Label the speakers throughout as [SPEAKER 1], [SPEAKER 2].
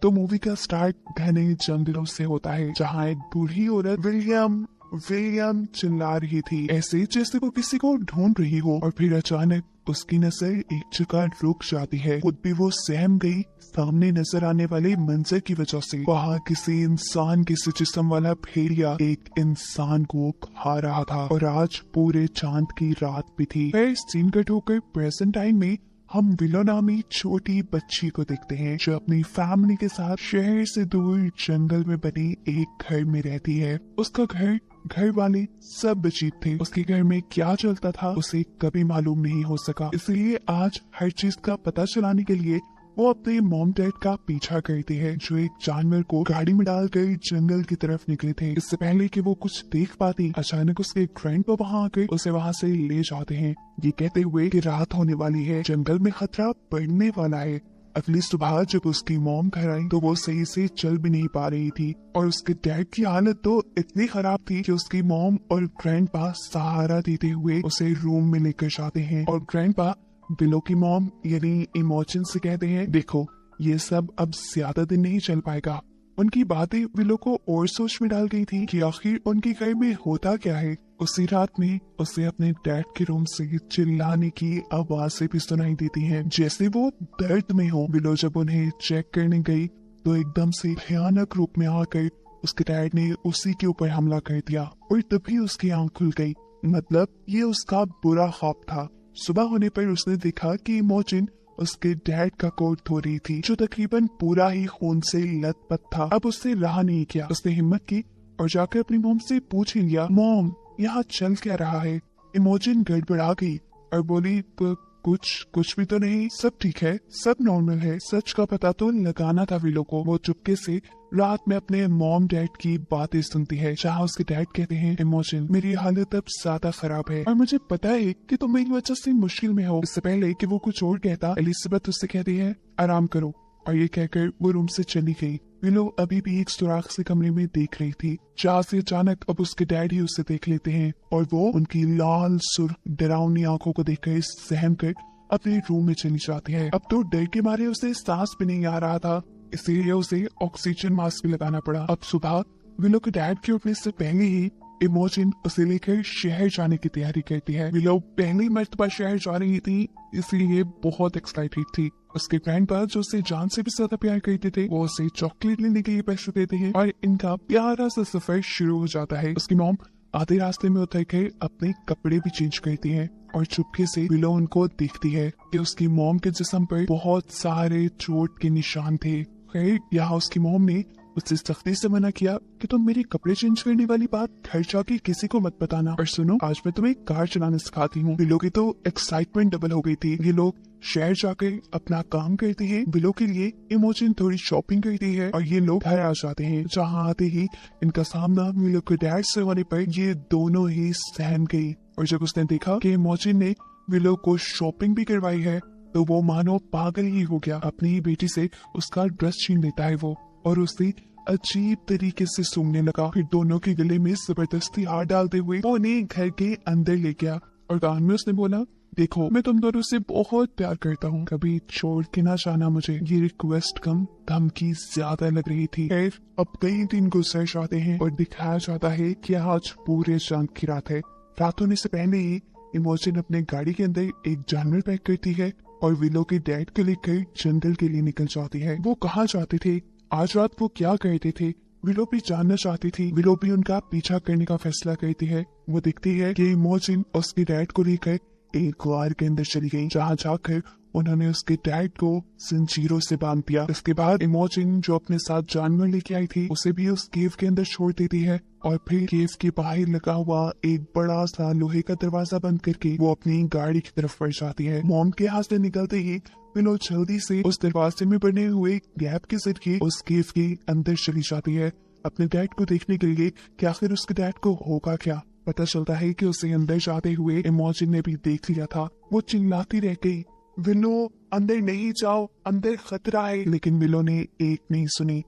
[SPEAKER 1] तो मूवी का स्टार्ट घने जंगलों से होता है, जहाँ एक बूढ़ी औरत विलियम विलियम चिल्ला रही थी, ऐसे जैसे वो किसी को ढूंढ रही हो। और फिर अचानक उसकी नजर एक जगह रुक जाती है। खुद भी वो सहम गई सामने नजर आने वाले मंजर की वजह से। वहाँ किसी इंसान के जिस्म वाला भेड़िया एक इंसान को खा रहा था, और आज पूरे चांद की रात भी थी। फिर सीन कट होकर प्रेजेंट टाइम में हम विलो नामी छोटी बच्ची को देखते हैं, जो अपनी फैमिली के साथ शहर से दूर जंगल में बने एक घर में रहती है। उसका घर वाले सब अजीब थे। उसके घर में क्या चलता था उसे कभी मालूम नहीं हो सका। इसलिए आज हर चीज का पता चलाने के लिए वो अपने मॉम डैड का पीछा करती है, जो एक जानवर को गाड़ी में डालकर जंगल की तरफ निकले थे। इससे पहले कि वो कुछ देख पाती, अचानक उसके ग्रैंडपा वहाँ आकर उसे वहाँ से ले जाते हैं, ये कहते हुए कि रात होने वाली है, जंगल में खतरा बढ़ने वाला है। अगली सुबह जब उसकी मॉम घर आई तो वो सही से चल भी नहीं पा रही थी, और उसके डैड की हालत तो इतनी खराब थी कि उसकी मॉम और ग्रैंडपा सहारा देते हुए उसे रूम में लेकर जाते हैं। और ग्रैंडपा विलो की मॉम यानी इमोशन से कहते हैं, देखो ये सब अब ज्यादा दिन नहीं चल पाएगा। उनकी बातें विलो को और सोच में डाल गई थी कि आखिर उनके घर में होता क्या है। उसी रात में उसे अपने डैड के रूम से चिल्लाने की आवाजें भी सुनाई देती हैं, जैसे वो दर्द में हो। विलो जब उन्हें चेक करने गई तो एकदम से भयानक रूप में आकर उसके डैड ने उसी के ऊपर हमला कर दिया, और तभी उसकी आंख खुल गई। मतलब ये उसका बुरा ख्वाब था। सुबह होने पर उसने देखा कि इमोजिन उसके डैड का कोट धो रही थी, जो तकरीबन पूरा ही खून से लथपथ था। अब उससे रहा नहीं किया, उसने हिम्मत की और जाकर अपनी मॉम से पूछ ही लिया, मॉम यहाँ चल क्या रहा है। इमोजिन गड़बड़ा गई और बोली, कुछ भी तो नहीं, सब ठीक है, सब नॉर्मल है। सच का पता तो लगाना था विलो को। वो चुपके से रात में अपने मॉम डैड की बातें सुनती है, जहाँ उसके डैड कहते हैं, इमोजिन मेरी हालत अब ज्यादा खराब है और मुझे पता है कि तुम मेरी वजह से मुश्किल में हो। इससे पहले कि वो कुछ और कहता, एलिजाबेथ उससे कहती है, आराम करो, और ये कहकर वो रूम से चली गई। विलो अभी भी एक सुराख से कमरे में देख रही थी, जहाँ से अचानक अब उसके डैड ही उसे देख लेते हैं, और वो उनकी लाल सुर्ख डरावनी आंखों को देखकर सहम कर अपने रूम में चली जाती है। अब तो डर के मारे उसे सांस भी नहीं आ रहा था, इसीलिए उसे ऑक्सीजन मास्क भी लगाना पड़ा। अब सुबह विलो के डैड के उठने से पहले ही इमोजिन उसे लेकर शहर जाने की तैयारी करती है। विलो पहली मर्तबा शहर जा रही थी, इसलिए बहुत एक्साइटेड थी। उसके ग्रैंडपा जो उसे जान से भी ज्यादा प्यार करते थे, वो उसे चॉकलेट लेने के लिए पैसे देते हैं, और इनका प्यारा सा सफर शुरू हो जाता है। उसकी मॉम आधे रास्ते में उतर कर अपने कपड़े भी चेंज करती है, और चुपके से विलो उनको देखती है कि उसकी मॉम के जिस्म पर बहुत सारे चोट के निशान थे। खैर यहाँ उसकी मॉम ने उससे सख्ती से मना किया कि तुम मेरे कपड़े चेंज करने वाली बात घर जाके किसी को मत बताना। और सुनो, आज मैं तुम्हें कार चलाना सिखाती हूँ। विलो की तो एक्साइटमेंट डबल हो गई थी। ये लोग शहर जाकर अपना काम करते हैं, विलो के लिए इमोजिन थोड़ी शॉपिंग करती है, और ये लोग घर आ जाते हैं, जहाँ आते ही इनका सामना विलो के डैड से होने पर ये दोनों ही सहम गई। और जब उसने देखा कि इमोजिन ने विलो को शॉपिंग भी करवाई है, तो वो मानो पागल ही हो गया। अपनी ही बेटी से उसका ड्रेस छीन लेता है वो, और उसे अजीब तरीके से सूंघने लगा। फिर दोनों के गले में जबरदस्ती हाथ डालते हुए वो उन्हें घर के अंदर ले गया, और कान में उसने बोला, देखो मैं तुम दोनों से बहुत प्यार करता हूँ, कभी छोड़ के ना जाना मुझे। ये रिक्वेस्ट कम धमकी ज्यादा लग रही थी। खैर अब कई दिन गुजर जाते हैं और दिखाया जाता है कि आज पूरे चांद की रात है। रात होने से पहले ही इमोजिन अपने गाड़ी के अंदर एक जानवर पैक करती है और विलो के डैड को लेकर जंगल के लिए निकल जाती है। वो कहाँ जाते थे, आज रात वो क्या करते थे, विलो भी जानना चाहती थी। विलो भी उनका पीछा करने का फैसला करती है। वो देखती है कि इमोजिन उसके डैड को लेकर एक गुहार के अंदर चली गई, जहाँ जाकर उन्होंने उसके डैड को जंजीरों से बांध दिया। इसके बाद इमोजिन जो अपने साथ जानवर लेके आई थी, उसे भी उस केव के अंदर छोड़ देती है, और फिर केव के बाहर लगा हुआ एक बड़ा सा लोहे का दरवाजा बंद करके वो अपनी गाड़ी की तरफ बढ़ जाती है। मॉम के हाथ से निकलते ही विलो जल्दी से उस दरवाजे में बने हुए गैप के जरिए उस केव के अंदर चली जाती है, अपने डैड को देखने के लिए कि आखिर उसके डैड को होगा क्या। पता चलता है कि उसे अंदर जाते हुए इमोजिन ने भी देख लिया था। वो चिल्लाती रह गई, विलो अंदर नहीं जाओ, अंदर खतरा है, लेकिन विलो ने एक नहीं सुनी।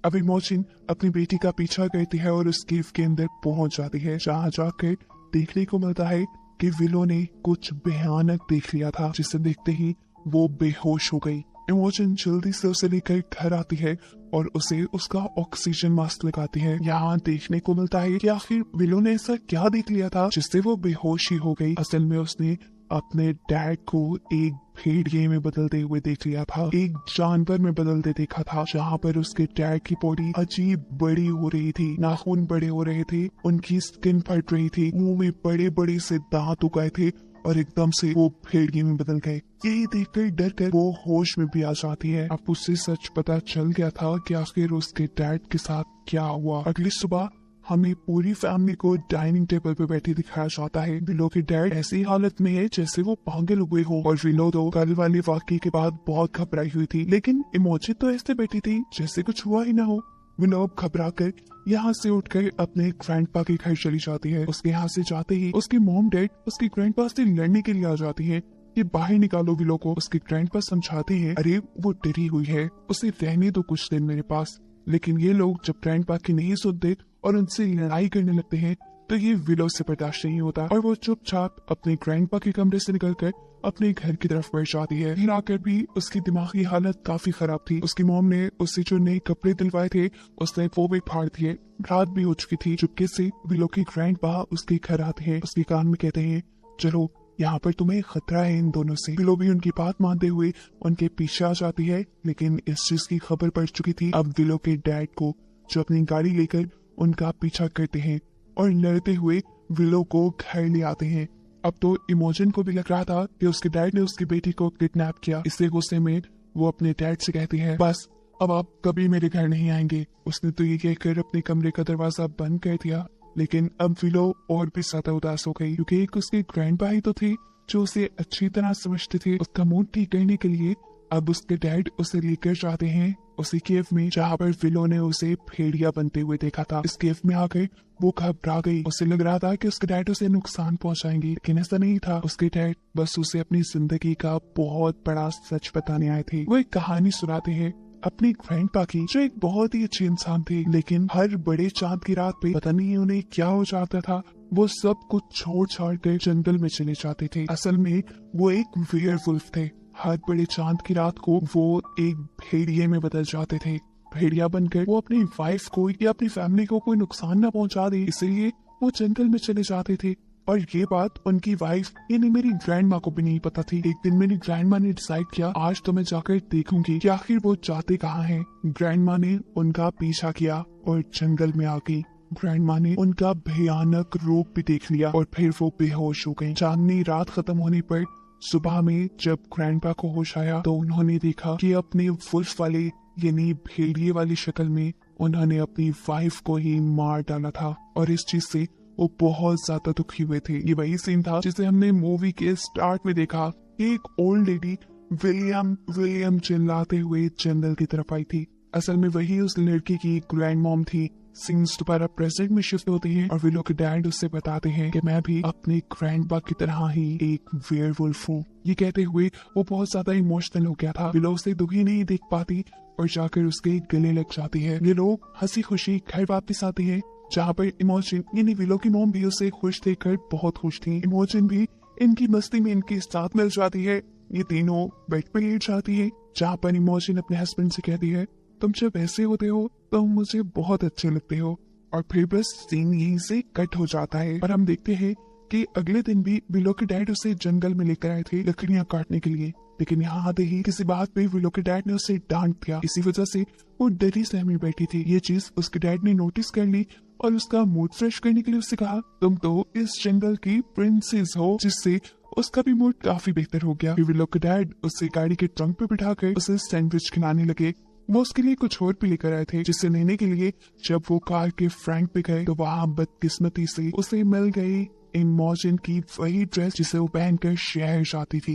[SPEAKER 1] अब इमोजिन अपनी बेटी का पीछा करती है और उस केव के अंदर पहुंच जाती है, जहाँ जाकर देखने को मिलता है कि विलो ने कुछ भयानक देख लिया था, जिसे देखते ही वो बेहोश हो गई। इमोजन जल्दी से उसे लेकर घर आती है और उसे उसका ऑक्सीजन मास्क लगाती है। यहाँ देखने को मिलता है कि आखिर विलो ने ऐसा क्या देख लिया था जिससे वो बेहोश ही हो गई। असल में उसने अपने डैड को एक भेड़िए में बदलते हुए देख लिया था, एक जानवर में बदलते देखा था, जहाँ पर उसके डैड की बॉडी अजीब बड़ी हो रही थी, नाखून बड़े हो रहे थे, उनकी स्किन फट रही थी, मुंह में बड़े बड़े से दांत उगाए थे और एकदम से वो भेड़िए में बदल गए। यही देखकर डर कर वो होश में भी आ जाती है। अब उससे सच पता चल गया था कि आखिर उसके डैड के साथ क्या हुआ। अगली सुबह हमें पूरी फैमिली को डाइनिंग टेबल पे बैठे दिखाया जाता है। विलो के डैड ऐसी हालत में है जैसे वो पागल हुए हो और विलो तो कल वाले वाकये के बाद बहुत घबराई हुई थी, लेकिन इमोजी तो ऐसे बैठी थी जैसे कुछ हुआ ही ना हो। विलो अब घबरा कर यहाँ से उठकर अपने ग्रैंडपा के घर चली जाती है। उसके यहाँ से जाते ही उसके मॉम डैड उसके ग्रैंडपा से लड़ने के लिए आ जाती है कि बाहर निकालो विलो को। उसके ग्रैंडपा समझाते हैं, अरे वो डरी हुई है, उसे रहने दो कुछ दिन मेरे पास। लेकिन ये लोग जब ग्रैंडपा की नहीं सुनते और उनसे लड़ाई करने लगते हैं तो ये विलो से बर्दाश्त नहीं होता और वो चुपचाप अपने ग्रैंडपा के कमरे से निकलकर अपने घर की तरफ बढ़ जाती है। घर आकर भी उसकी दिमागी हालत काफी खराब थी। उसकी मॉम ने उससे जो नए कपड़े दिलवाए थे उसने वो भी फाड़ दिए। रात भी हो चुकी थी। चुपके से विलो के ग्रैंडपा उसके घर आते हैं, उसके कान में कहते हैं, चलो यहाँ पर तुम्हें खतरा है इन दोनों से। विलो भी उनकी बात मानते हुए उनके पीछे आ जाती है, लेकिन इस चीज की खबर पड़ चुकी थी अब विलो के डैड को, जो अपनी गाड़ी लेकर उनका पीछा करते हैं और लड़ते हुए विलो को घर ले आते हैं। अब तो इमोजन को भी लग रहा था कि उसके डैड ने उसकी बेटी को किडनैप किया। इससे गुस्से में वो अपने डैड से कहती है, बस अब आप कभी मेरे घर नहीं आएंगे। उसने तो ये कहकर अपने कमरे का दरवाजा बंद कर दिया। लेकिन अब विलो और भी ज्यादा उदास हो गई, क्योंकि एक उसके ग्रैंडपा ही तो थे जो उसे अच्छी तरह समझते थे। उसका मूड ठीक करने के लिए अब उसके डैड उसे लेकर जाते हैं उसी केव में जहाँ पर विलो ने उसे भेड़िया बनते हुए देखा था। इस केव में आकर वो घबरा गई। उसे लग रहा था कि उसके डैड उसे नुकसान पहुंचाएंगे, लेकिन ऐसा नहीं था। उसके डैड बस उसे अपनी जिंदगी का बहुत बड़ा सच बताने आए थे। वो एक कहानी सुनाते हैं अपनी ग्रैंडपा की, जो एक बहुत ही अच्छे इंसान थे, लेकिन हर बड़े चांद की रात पे पता नहीं उन्हें क्या हो जाता था, वो सब कुछ छोड़ छाड़ कर जंगल में चले जाते थे। असल में वो एक वेयरवुल्फ थे। हर बड़े चांद की रात को वो एक भेड़िए में बदल जाते थे। भेड़िया बनकर वो अपनी वाइफ को या अपनी फैमिली को कोई नुकसान न पहुंचा दे, इसलिए वो जंगल में चले जाते थे। और ये बात उनकी वाइफ यानी मेरी ग्रैंड माँ को भी नहीं पता थी। एक दिन मेरी ग्रैंड माँ ने डिसाइड किया, आज तो मैं जाकर देखूंगी कि आखिर वो जाते कहाँ हैं। ग्रैंड माँ ने उनका पीछा किया और जंगल में आ गई। ग्रैंड माँ ने उनका भयानक रूप भी देख लिया और फिर वो बेहोश हो गई। चांदनी रात खत्म होने पर सुबह में जब ग्रैंडपा को होश आया तो उन्होंने देखा कि अपने वुल्फ वाले यानी भेड़िए वाली शक्ल में उन्होंने अपनी वाइफ को ही मार डाला था। और इस चीज से वो बहुत ज्यादा दुखी हुए थे। ये वही सीन था जिसे हमने मूवी के स्टार्ट में देखा। एक ओल्ड लेडी विलियम विलियम चिल्लाते हुए जंगल की तरफ आई थी। असल में वही उस लड़की की ग्रैंड मॉम थी। सीन्स दोबारा प्रेजेंट में शिफ्ट होते हैं और विलो के डैड उससे बताते हैं कि मैं भी अपने ग्रैंडपा की तरह ही एक वेयरवुल्फ हूँ। ये कहते हुए वो बहुत ज्यादा इमोशनल हो गया था। विलो उसे दुखी नहीं देख पाती और जाकर उसके गले लग जाती है। ये लोग हंसी खुशी घर वापस आते हैं, जहाँ पर इमोजन यानी विलो की मॉम भी उसे खुश देखकर बहुत खुश थी। इमोजन भी इनकी मस्ती में इनके साथ मिल जाती है। ये तीनों बेड पर लेट जाती है, जहाँ पर इमोजन अपने हस्बैंड से कहती है, तुम जब ऐसे होते हो तो मुझे बहुत अच्छे लगते हो। और फिर बस सीन यहीं से कट हो जाता है और हम देखते हैं कि अगले दिन भी विलो के डैड उसे जंगल में लेकर आए थे लकड़ियां काटने के लिए। लेकिन यहाँ आते ही किसी बात पे विलो के डैड ने उसे डांट दिया। इसी वजह से वो डरी सहमी बैठी थी। ये चीज उसके डैड ने नोटिस कर ली और उसका मूड फ्रेश करने के लिए उससे कहा, तुम तो इस जंगल की प्रिंसेस हो, जिससे उसका भी मूड काफी बेहतर हो गया। विलो के डैड उसे गाड़ी के ट्रंक पे बिठाकर उसे सैंडविच खिलाने लगे। वो उसके लिए कुछ और भी लेकर आए थे जिसे लेने के लिए जब वो कार के फ्रंट पे गए तो वहाँ बदकिस्मती से उसे मिल गई इमोजन की वही ड्रेस जिसे वो पहनकर शहर जाती थी।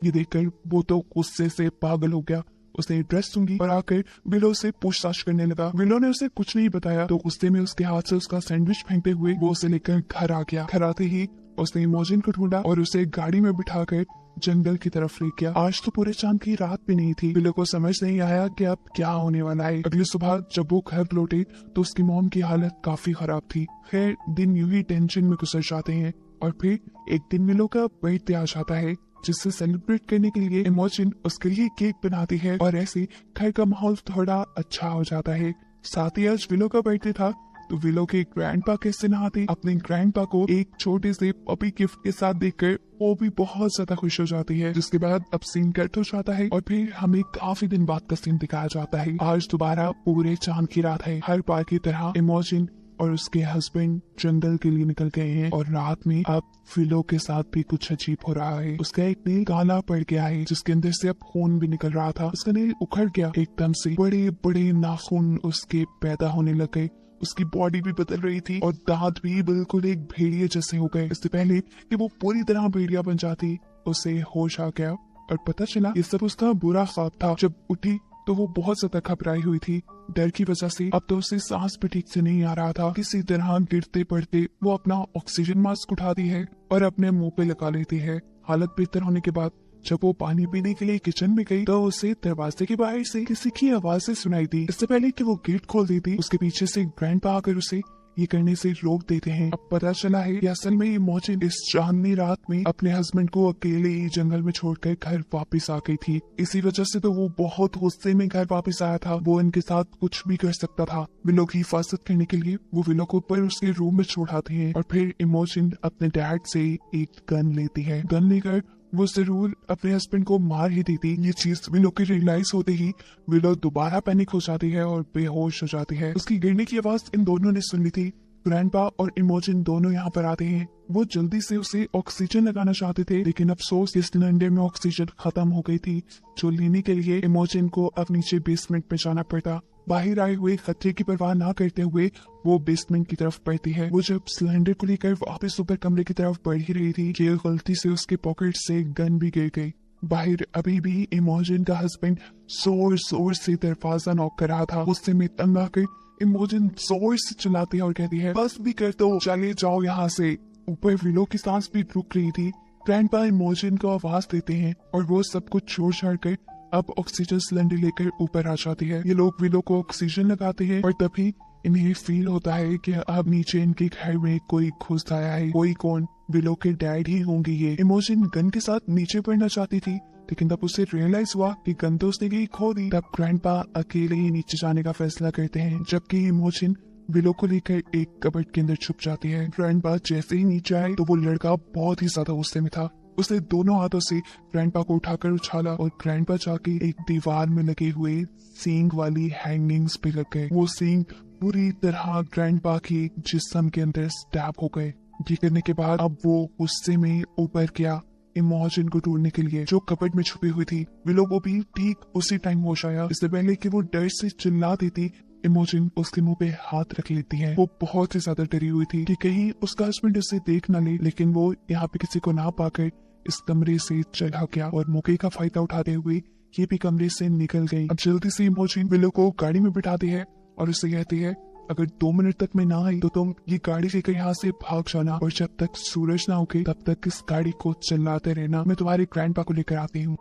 [SPEAKER 1] ये देखकर वो तो गुस्से से पागल हो गया। उसने ड्रेस सूंघी और आकर विलो से पूछताछ करने लगा। विलो ने उसे कुछ नहीं बताया तो गुस्से में उसके हाथ से उसका सैंडविच फेंकते हुए वो उसे लेकर घर आ गया। घर आते ही उसने इमोजन को ढूंढा और उसे गाड़ी में बिठाकर जंगल की तरफ ले गया। आज तो पूरे चांद की रात भी नहीं थी। विलो को समझ नहीं आया कि अब क्या होने वाला है। अगली सुबह जब वो घर लौटे तो उसकी मॉम की हालत काफी खराब थी। खैर दिन यूं ही टेंशन में गुजर जाते हैं और फिर एक दिन विलो का बर्थडे आ जाता है, जिससे सेलिब्रेट करने के लिए इमोजिन उसके लिए केक बनाती है और ऐसे घर का माहौल थोड़ा अच्छा हो जाता है। साथ ही आज विलो का बर्थडे था, तो विलो के ग्रैंडपा कैसे नहाते अपने ग्रैंडपा को एक छोटे से पपी गिफ्ट के साथ देखकर वो भी बहुत ज्यादा खुश हो जाती है। जिसके बाद अब सीन कट हो जाता है और फिर हमें काफी दिन बाद का सीन दिखाया जाता है। आज दोबारा पूरे चांद की रात है। हर बार की तरह इमोजिन और उसके हस्बैंड जंगल के लिए निकल गए हैं और रात में अब विलो के साथ भी कुछ अजीब हो रहा है। उसका एक नेल काला पड़ गया है, जिसके अंदर से अब खून भी निकल रहा था। उसका नेल उखड़ गया एकदम से, बड़े बड़े नाखून उसके पैदा होने लग गए। उसकी बॉडी भी बदल रही थी और दांत भी बिल्कुल एक भेड़िए जैसे हो गए। इससे पहले कि वो पूरी तरह भेड़िया बन जाती, उसे होश आ गया और पता चला ये सब उसका बुरा ख्वाब था। जब उठी तो वो बहुत ज्यादा घबराई हुई थी डर की वजह से। अब तो उसे सांस भी ठीक से नहीं आ रहा था। किसी तरह गिरते पड़ते वो अपना ऑक्सीजन मास्क उठाती है और अपने मुंह पे लगा लेती है। हालत बेहतर होने के बाद जब वो पानी पीने के लिए किचन में गई तो उसे दरवाजे के बाहर से किसी की आवाजें सुनाई दी। इससे पहले कि वो गेट खोल देती, उसके पीछे से ग्रैंडपा आकर उसे ये करने से रोक देते हैं। अब पता चला है कि असल में इमोजिन इस चांदनी रात में अपने हस्बैंड को अकेले ही जंगल में छोड़कर घर वापस आ गई थी। इसी वजह से तो वो बहुत गुस्से में घर वापस आया था। वो इनके साथ कुछ भी कर सकता था। विलो की हिफाजत करने के लिए वो विलो को ऊपर उसके रूम में छोड़ाते हैं और फिर इमोजिन अपने डैड से एक गन लेती है। गन लेकर वो जरूर अपने हस्बैंड को मार ही देती। ये चीज विलो की रियलाइज होते ही विलो दोबारा पैनिक हो जाती है और बेहोश हो जाती है। उसकी गिरने की आवाज इन दोनों ने सुन ली थी। ग्रैंडपा और इमोजिन दोनों यहाँ पर आते हैं। वो जल्दी से उसे ऑक्सीजन लगाना चाहते थे, लेकिन अफसोस इस सिलेंडर में ऑक्सीजन खत्म हो गई थी, जो लेने के लिए इमोजिन को अब नीचे बेसमेंट में जाना पड़ता। बाहर आए हुए खतरे की परवाह ना करते हुए वो बेसमेंट की तरफ बढ़ती है। वो जब सिलेंडर को लेकर वापस ऊपर कमरे की तरफ बढ़ ही रही थी कि गलती से उसके पॉकेट से गन भी गिर गई। बाहर अभी भी इमोजिन का हस्बैंड जोर जोर से दरवाजा नॉक कर रहा था। गुस्से में तंग आकर इमोजिन जोर से चिल्लाती है और कहती है, बस भी कर दो, चले जाओ यहाँ से। ऊपर विलो की सांस भी रुक रही थी। ग्रैंडपा इमोजिन को आवाज देते हैं और वो सब कुछ छोड़ छाड़ कर अब ऑक्सीजन सिलेंडर लेकर ऊपर आ जाती है। ये लोग विलो को ऑक्सीजन लगाते हैं और तभी इन्हें फील होता है कि अब नीचे इनके घर में कोई घुस आया है। कोई कौन? विलो के डैड ही होंगे ये। इमोजिन गन के साथ नीचे पड़ना चाहती थी, लेकिन तब उसे रियलाइज हुआ कि गन तो उसने कहीं खो दी। तब ग्रैंडपा अकेले ही नीचे जाने का फैसला करते हैं, जबकि इमोजिन विलो को लेकर एक कबर्ड के अंदर छुप जाती है। ग्रैंडपा जैसे ही नीचे आए तो वो लड़का बहुत ही ज्यादा गुस्से में था। उसने दोनों हाथों से ग्रैंडपा को उठाकर उछाला और ग्रैंडपा जाके एक दीवार में लगे हुए सींग वाली हैंगिंग्स पे लग गए। वो सींग पूरी तरह ग्रैंडपा की जिस्म के अंदर स्टैब हो गए। ये करने के बाद अब वो गुस्से में ऊपर गया इमोजिन को ढूंढने के लिए, जो कपट में छुपी हुई थी। विलो को भी ठीक उसी टाइम होश आया। इससे पहले कि वो डर से चिल्ला देती, इमोजिन उसके मुंह पे हाथ रख लेती है। वो बहुत ही ज्यादा डरी हुई थी कि कहीं उसका हस्बैंड उसे देख न ले, लेकिन वो यहाँ पे किसी को ना पाकर इस कमरे से चला गया और मौके का फायदा उठाते हुए ये भी कमरे से निकल गई। अब जल्दी से इमोजिन विलो को गाड़ी में बिठाती है और उससे कहती है, अगर 2 मिनट तक मैं ना आई तो तुम ये गाड़ी लेकर यहाँ से भाग जाना और जब तक सूरज ना उगे तब तक इस गाड़ी को चलाते रहना। मैं तुम्हारे ग्रैंडपा को लेकर आती हूँ।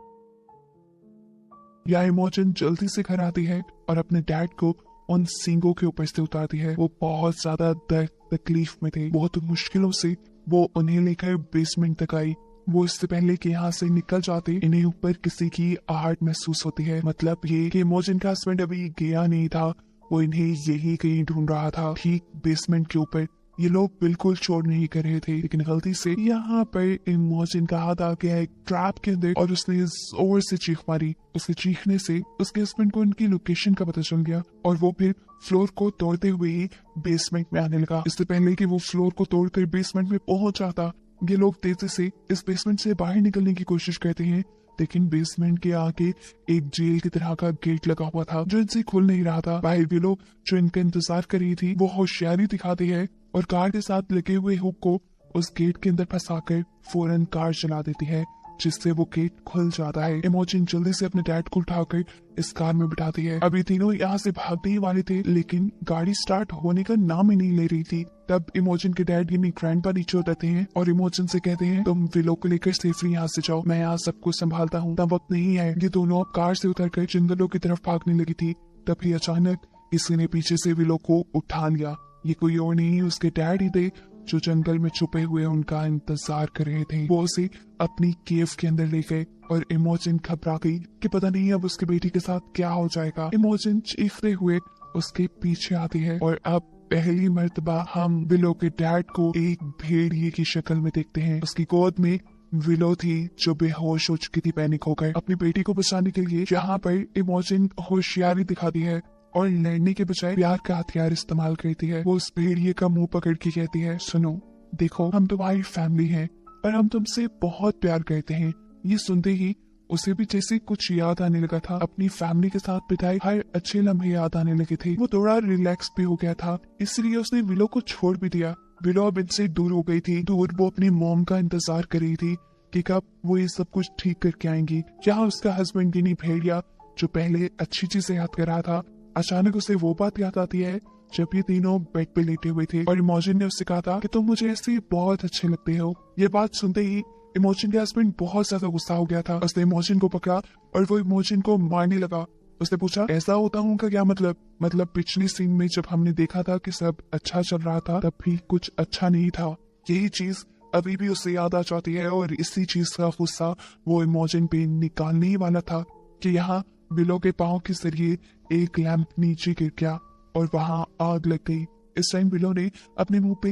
[SPEAKER 1] या इमोजिन जल्दी से घर आती है और अपने डैड को उन सींगों के ऊपर से उतारती है। वो बहुत ज्यादा दर्द तकलीफ में थे। बहुत मुश्किलों से वो उन्हें लेकर बेसमेंट तक आई। वो इससे पहले कि यहाँ से निकल जाते इन्हें ऊपर किसी की आहट महसूस होती है। मतलब ये कि इमोजिन का हस्बैंड अभी गया नहीं था, वो इन्हें यही कहीं ढूंढ रहा था, ठीक बेसमेंट के ऊपर। ये लोग बिल्कुल चोर नहीं कर रहे थे, लेकिन गलती से यहाँ पर इमोजिन का हाथ आ गया एक ट्रैप के अंदर और उसने जोर से चीख मारी। उसके चीखने से उसके हस्बैंड को उनकी लोकेशन का पता चल गया और वो फिर फ्लोर को तोड़ते हुए ही बेसमेंट में आने लगा। इससे पहले कि वो फ्लोर को तोड़कर बेसमेंट में पहुंच जाता, ये लोग तेजी से इस बेसमेंट से बाहर निकलने की कोशिश करते हैं, लेकिन बेसमेंट के आगे एक जेल की तरह का गेट लगा हुआ था जो इनसे खुल नहीं रहा था। बाहर भी लोग जो इनका इंतजार कर रही थी वो होशियारी दिखाती है और कार के साथ लगे हुए हुक को उस गेट के अंदर फंसाकर फौरन कार चला देती है, जिससे वो गेट खुल जाता है। इमोजिन जल्दी से अपने डैड को उठाकर इस कार में बिठाती है। अभी तीनों यहाँ से भागने ही वाले थे, लेकिन गाड़ी स्टार्ट होने का नाम ही नहीं ले रही थी। तब इमोजिन के डैड यानी ग्रैंडपा नीचे उतरते हैं और इमोजिन से कहते हैं, तुम विलो को लेकर सेफली यहाँ से जाओ, मैं यहाँ सब कुछ संभालता हूँ। तब वक्त नहीं है। ये दोनों अब कार से उतरकर जंगलों की तरफ भागने लगी थी। तभी अचानक किसी ने पीछे से विलो को उठा लिया। ये कोई और नहीं उसके डैड ही थे। जो जंगल में छुपे हुए उनका इंतजार कर रहे थे, वो उसे अपनी केव के अंदर ले गए और इमोजिन घबरा गई कि पता नहीं अब उसके बेटी के साथ क्या हो जाएगा। इमोजिन चीखते हुए उसके पीछे आती है और अब पहली मर्तबा हम विलो के डैड को एक भेड़िए की शक्ल में देखते हैं। उसकी गोद में विलो थी जो बेहोश हो चुकी थी पैनिक होकर। अपनी बेटी को बचाने के लिए यहाँ पर इमोजिन होशियारी दिखाती है और लड़ने के बजाय प्यार का हथियार इस्तेमाल करती है। वो उस भेड़िए का मुंह पकड़ के कहती है, सुनो, देखो, हम तुम्हारी फैमिली हैं और हम तुमसे बहुत प्यार करते हैं। ये सुनते ही उसे भी जैसे कुछ याद आने लगा था। अपनी फैमिली के साथ बिताए हर अच्छे लम्हे याद आने लगे थे। वो थोड़ा रिलैक्स भी हो गया था, इसलिए उसने विलो को छोड़ भी दिया। विलो अब इनसे दूर हो गई थी। दूर वो अपनी मॉम का इंतजार कर रही थी कि कब वो ये सब कुछ ठीक करके आएंगी। यहाँ उसका हस्बैंड गिनी भेड़िया, जो पहले अच्छी चीजें याद कर रहा था, अचानक उसे वो बात याद आती है जब ये तीनों बेड पे लेटे हुए थे और इमोजिन ने उससे कहा था कि तुम मुझे ऐसे बहुत अच्छे लगते हो। ये बात सुनते ही इमोजिन के हस्बैंड बहुत ज्यादा गुस्सा हो गया था। उसने इमोजिन को पकड़ा और वो इमोजिन को मारने लगा। उसने पूछा, ऐसा होता हूँ का क्या मतलब पिछली सीन में जब हमने देखा था कि सब अच्छा चल रहा था, तब भी कुछ अच्छा नहीं था। यही चीज अभी भी उसे याद आ जाती है और इसी चीज का गुस्सा वो इमोजिन पे निकालने ही वाला था कि यहाँ विलो के पाँव के जरिए एक लैंप नीचे गिर गया और वहाँ आग लग गई। इस टाइम विलो ने अपने मुंह पे